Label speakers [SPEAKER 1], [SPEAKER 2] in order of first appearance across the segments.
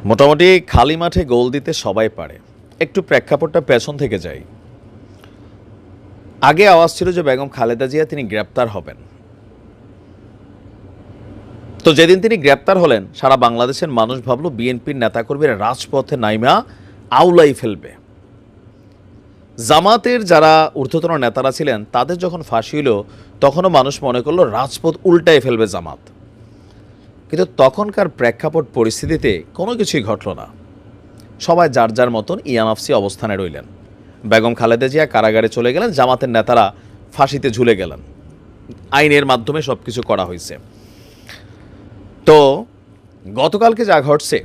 [SPEAKER 1] মোটামুটি খালি মাঠে গোল দিতে সবাই পারে। একটু প্রেক্ষাপটটা পেছন থেকে যাই। আগে আওয়াজ ছিল যে বেগম খালেদা জিয়া তিনি গ্রেপ্তার হবেন। তো যেদিন তিনি গ্রেপ্তার হলেন, সারা বাংলাদেশের মানুষ ভাবলো বিএনপির নেতাকর্মীরা রাজপথে নাইমা আউলাই ফেলবে। জামাতের যারা ঊর্ধ্বতন নেতারা ছিলেন তাদের যখন ফাঁসি হলো, তখনও মানুষ মনে করলো রাজপথ উল্টায় ফেলবে জামাত। কিন্তু তখনকার প্রেক্ষাপট পরিস্থিতিতে কোনো কিছুই ঘটল না। সবাই যার যার মতন ইয়ানাফসি অবস্থানে রইলেন। বেগম খালেদা জিয়া কারাগারে চলে গেলেন, জামাতের নেতারা ফাঁসিতে ঝুলে গেলেন। আইনের মাধ্যমে সব কিছু করা হয়েছে। তো গতকালকে যা ঘটছে,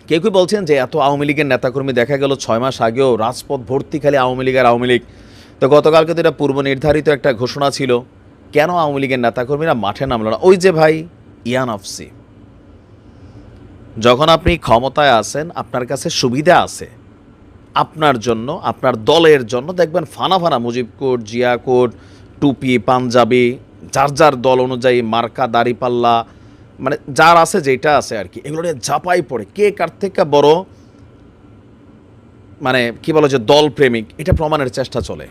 [SPEAKER 1] কেউ কেউ বলছেন যে এত আওয়ামী লীগের নেতাকর্মী দেখা গেল 6 মাস আগেও রাজপথ ভর্তি খালি আওয়ামী লীগ আর আওয়ামী লীগ। তো গতকালকে তো এটা পূর্ব নির্ধারিত একটা ঘোষণা ছিল, কেন আওয়ামী লীগের নেতাকর্মীরা মাঠে নামল না? ওই যে ভাই ইয়ানাফসি, যখন আপনি ক্ষমতায় আছেন, আপনার কাছে সুবিধা আছে, আপনার জন্য, আপনার দলের জন্য দেখবেন ফানা ফানা মুজিব কোট, জিয়া কোট, টুপি, পাঞ্জাবি, যার যার দল অনুযায়ী মার্কা, দাড়িপাল্লা, মানে যার আছে যেটা আছে আর কি, এগুলো নিয়ে ঝাঁপাই পড়ে কে কার থেকে বড়, মানে কি বলো যে দল প্রেমিক, এটা প্রমাণের চেষ্টা চলে।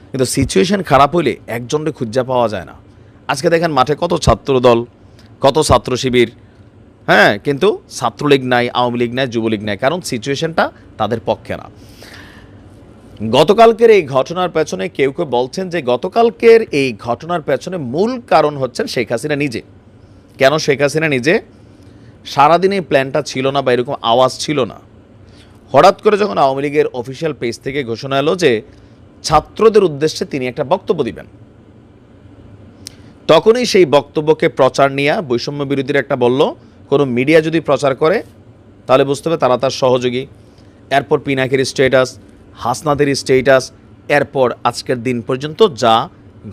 [SPEAKER 1] কিন্তু সিচুয়েশন খারাপ হইলে একজনকে খুঁজা পাওয়া যায় না। আজকে দেখেন মাঠে কত ছাত্র দল, কত ছাত্র শিবির, হ্যাঁ, কিন্তু ছাত্রলীগ নাই, আওয়ামী লীগ নাই, যুবলীগ নাই, কারণ সিচুয়েশনটা তাদের পক্ষে না। গতকালকের এই ঘটনার পেছনে কেউ কেউ বলছেন যে গতকালকের এই ঘটনার পেছনে মূল কারণ হচ্ছেন শেখ হাসিনা নিজে। কেন শেখ হাসিনা নিজে? সারাদিন এই প্ল্যানটা ছিল না বা এরকম আওয়াজ ছিল না। হঠাৎ করে যখন আওয়ামী লীগের অফিসিয়াল পেজ থেকে ঘোষণা এলো যে ছাত্রদের উদ্দেশ্যে তিনি একটা বক্তব্য দিবেন, তখনই সেই বক্তব্যকে প্রচার নিয়ে বৈষম্য বিরোধীর একটা বলল, কোনো মিডিয়া যদি প্রচার করে তাহলে বুঝতে হবে তারা তার সহযোগী। এরপর পিনাকের স্টেটাস, হাসনাদের স্টেটাস, এরপর আজকের দিন পর্যন্ত যা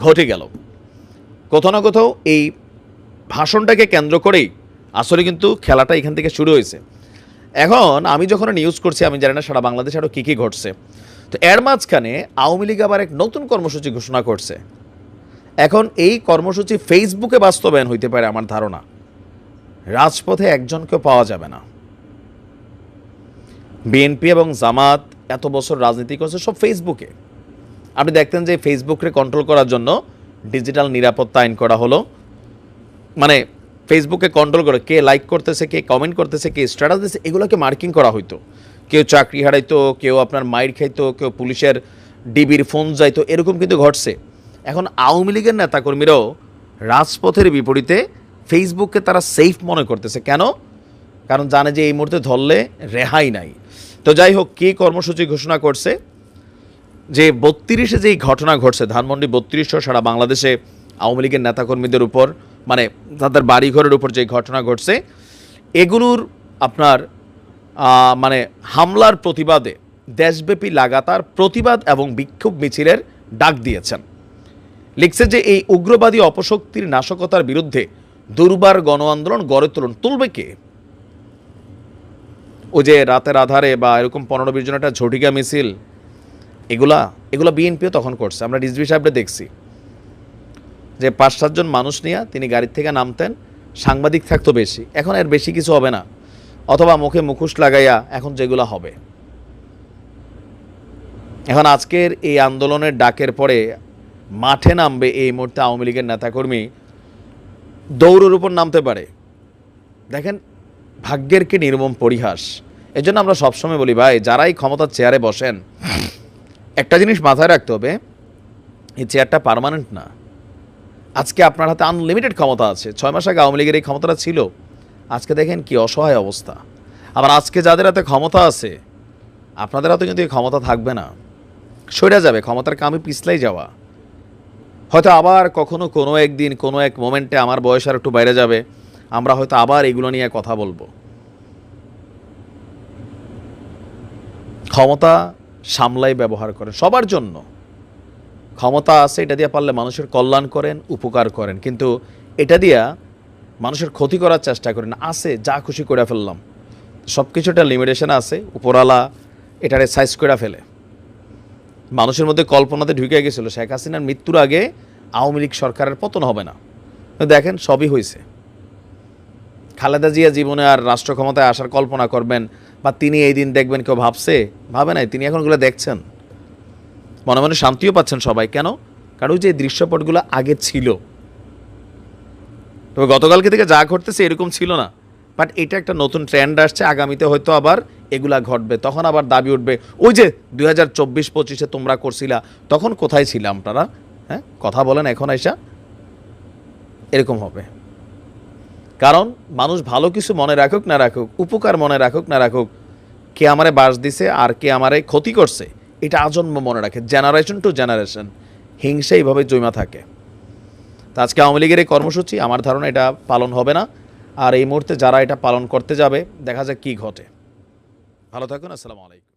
[SPEAKER 1] ঘটে গেল, কোথাও না কোথাও এই ভাষণটাকে কেন্দ্র করেই আসলে কিন্তু খেলাটা এখান থেকে শুরু হয়েছে। এখন আমি যখন নিউজ করছি, আমি জানি না সারা বাংলাদেশে আরও কী কী ঘটছে। তো এর মাঝখানে আওয়ামী লীগ আবার এক নতুন কর্মসূচি ঘোষণা করছে। এখন এই কর্মসূচি ফেসবুকে বাস্তবায়ন হইতে পারে আমার ধারণা, রাজপথে একজনকেও পাওয়া যাবে না। বিএনপি এবং জামাত এত বছর রাজনীতি করছে সব ফেসবুকে। আপনি দেখতেন যে ফেসবুককে কন্ট্রোল করার জন্য ডিজিটাল নিরাপত্তা আইন করা হলো, মানে ফেসবুকে কন্ট্রোল করে কে লাইক করতেছে, কে কমেন্ট করতেছে, কে স্ট্যাটাস দিচ্ছে, এগুলোকে মার্কিং করা হইতো। কেউ চাকরি হারাইতো, কেউ আপনার মাইর খাইতো, কেউ পুলিশের ডিবির ফোন যাইতো, এরকম কিন্তু ঘটছে। এখন আওয়ামী লীগের নেতাকর্মীরাও রাজপথের বিপরীতে ফেসবুককে তারা সেফ মনে করতেছে। কেন? কারণ জানে যে এই মুহূর্তে ধরলে রেহাই নাই। তো যাই হোক, কী কর্মসূচি ঘোষণা করছে, যে 32-এ যেই ঘটনা ঘটছে, ধানমন্ডি 32 সারা বাংলাদেশে আওয়ামী লীগের নেতাকর্মীদের উপর, মানে তাদের বাড়িঘরের উপর যে ঘটনা ঘটছে, এগুলোর আপনার মানে হামলার প্রতিবাদে দেশব্যাপী লাগাতার প্রতিবাদ এবং বিক্ষোভ মিছিলের ডাক দিয়েছেন। লিখছে যে এই উগ্রবাদী অপশক্তির নাশকতার বিরুদ্ধে দুর্বার গণ আন্দোলন গড়ে তুলবে কে? ও যে রাতের আধারে বা এরকম 15-20 জন একটা ঝটিকা মিছিল, এগুলা বিএনপিও তখন করছে। আমরা রিজভী সাহেবরা দেখছি যে 5-7 জন মানুষ নিয়ে তিনি গাড়ির থেকে নামতেন, সাংবাদিক থাকতো বেশি, এখন এর বেশি কিছু হবে না, অথবা মুখে মুখোশ লাগাইয়া এখন যেগুলো হবে। এখন আজকের এই আন্দোলনের ডাকের পরে মাঠে নামবে এই মুহূর্তে আওয়ামী লীগের নেতাকর্মী, দৌড়ের উপর নামতে পারে। দেখেন ভাগ্যের কি নির্মম পরিহাস। এজন্য আমরা সবসময় বলি ভাই, যারাই ক্ষমতার চেয়ারে বসেন, একটা জিনিস মাথায় রাখতে হবে, এই চেয়ারটা পার্মানেন্ট না। আজকে আপনার হাতে আনলিমিটেড ক্ষমতা আছে, 6 মাস আগে আওয়ামী লীগের এই ক্ষমতাটা ছিল, আজকে দেখেন কি অসহায় অবস্থা। আবার আজকে যাদের হাতে ক্ষমতা আছে, আপনাদের হাতে কিন্তু এই ক্ষমতা থাকবে না, সরে যাবে, ক্ষমতার কামে পিছলাই যাওয়া। হয়তো আবার কখনো কোনো একদিন কোনো এক মোমেন্টে আমার বয়স আর একটু বাইরে যাবে, আমরা হয়তো আবার এগুলো নিয়ে কথা বলবো। ক্ষমতা সামলাই ব্যবহার করেন সবার জন্য। ক্ষমতা আছে, এটা দিয়ে পারলে মানুষের কল্যাণ করেন, উপকার করেন, কিন্তু এটা দিয়া মানুষের ক্ষতি করার চেষ্টা করেন। আছে যা খুশি করে ফেললাম, সব কিছু একটা লিমিটেশন আছে, উপরওয়ালা এটারে সাইজ করে ফেলে। মানুষের মধ্যে কল্পনাতে ঢুকে গেছিল শেখ হাসিনার মৃত্যুর আগে আওয়ামী লীগ সরকারের পতন হবে না, দেখেন সবই হয়েছে। খালেদা জিয়া জীবনে আর রাষ্ট্র ক্ষমতায় আসার কল্পনা করবেন বা তিনি এই দিন দেখবেন কেউ ভাবছে? ভাবে নাই। তিনি এখন ওগুলো দেখছেন, মনে মনে শান্তিও পাচ্ছেন সবাই। কেন? কারণ ওই যে দৃশ্যপটগুলো আগে ছিল, তবে গতকালকে থেকে যা ঘটতেছে এরকম ছিল না। বাট এটা একটা নতুন ট্রেন্ড আসছে, আগামীতে হয়তো আবার এগুলা ঘটবে, তখন আবার দাবি উঠবে ওই যে 2024-25-এ তোমরা করছিলা, তখন কোথায় ছিলাম আপনারা? হ্যাঁ, কথা বলেন এখন আইসা, এরকম হবে। কারণ মানুষ ভালো কিছু মনে রাখুক না রাখুক, উপকার মনে রাখুক না রাখুক, কে আমারে বাস দিছে আর কে আমারে ক্ষতি করছে এটা আজন্ম মনে রাখে, জেনারেশন টু জেনারেশন হিংসা এইভাবে জমা থাকে। তো আজকে আওয়ামী লীগের এই কর্মসূচি আমার ধারণা এটা পালন হবে না। আর এই মুহূর্তে যারা এটা পালন করতে যাবে দেখা যাক কি ঘটে। ভালো থাকুন, আসসালামু আলাইকুম।